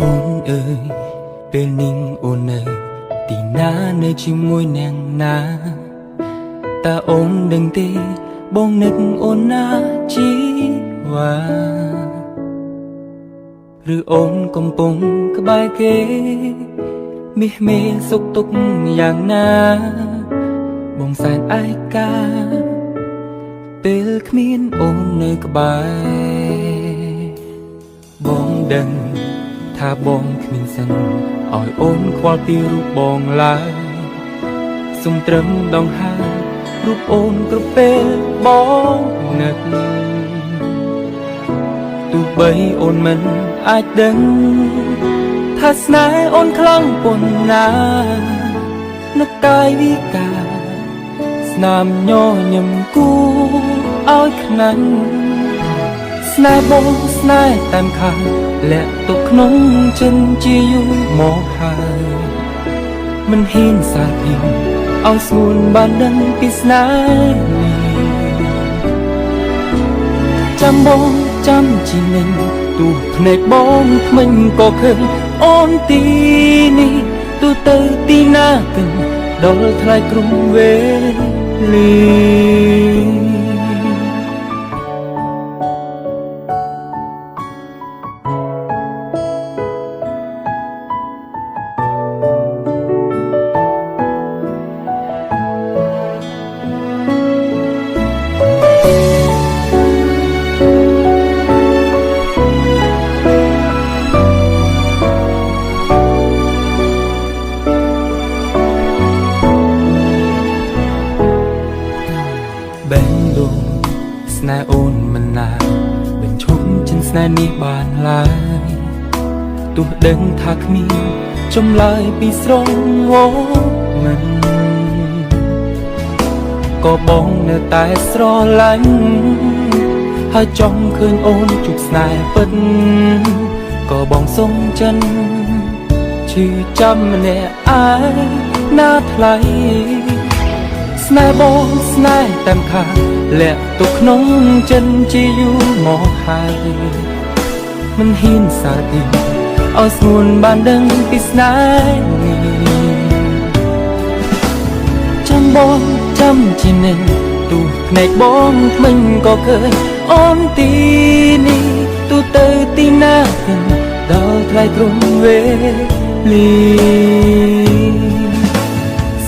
អូនអើយពេលនេះអូននៅទីណានៅជាមួយអ្នកណាតើអូនដឹងទេបងនឹកអូនណាជីវ៉ាឬអូនកំពុងក្បែរគេមាសមេសុខទុក្ខយ៉ាងណាបងសែនឯកាពេលគ្មានអូននៅក្បែរបងដឹងថាបងគ្មានសិនឲ្យអូនខ្វល់ពីរូបបងឡើយសុំត្រឹមដងហើរូបអូនគ្រប់ពេលបងនឹកទោះបីអូនមិនអាចដឹងថាស្នេហ៍អូនខ្លាំងប៉ុណ្ណានឹកកាយវិការស្នាមញញឹមគូឲ្យខ្នាញ់ស្នេហ៍បងស្នេហ៍តាមខាងលាក់ទុកក្នុងចិនជាយូរមកហើយមិនហ៊ានសារភាពឲ្យស្ងួនបានដឹងពីស្នេហ៍នេះចាំបងចាំជីនិញទូភ្នែកបងថ្មិញក៏ឃើញអូនទីនេះទូទៅទីណាគិនដល់ថ្លៃក្រុមវេលាបែងដងស្នេហ៍អូនមិនណាបញ្ឈប់ចិនស្នេហ៍នេះបានឡើយទោះដឹងថាគ្មានចម្លើយពីស្រងអូមិនក៏បងនៅតែស្រឡាញ់ហើយចង់ឃើញអូនជួបស្នេហ៍ពិតក៏បងសុំចិនឈឺចាំម្នាក់ឯងណាថ្លៃស្នេហ៍បងស្នេហ៍តាមខាងលាក់ទុកក្នុងចិនជាយូរមកហើយមិនហ៊ានសារភាពឲ្យស្ងួនបានដឹងពីស្នេហ៍នេះចាំបងចាំជានិញទូភ្នែកបងថ្មិញក៏ឃើញអូនទីនេះទូទៅទីណាគិនដល់ថ្លៃក្រុមវេលា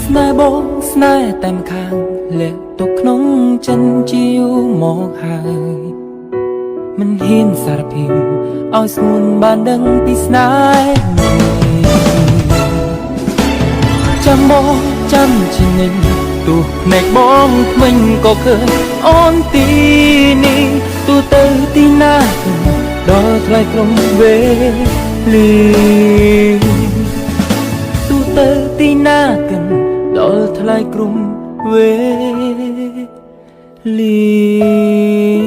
ស្នេហ៍បងស្នេហ៍តាមខាងលាក់ទុកក្នុងចិនជាយូរមកហើយមិនហ៊ានសារភាពឲ្យស្ងួនបានដឹងពីស្នេហ៍នេះចាំបងចាំជានិញទូភ្នែកបងថ្មិញក៏ឃើញអូនទីនេះទូទៅទីណាដល់ថ្លៃក្រុមវេលាទូទៅទីណាកិនដល់ថ្លៃក្រុមវេលា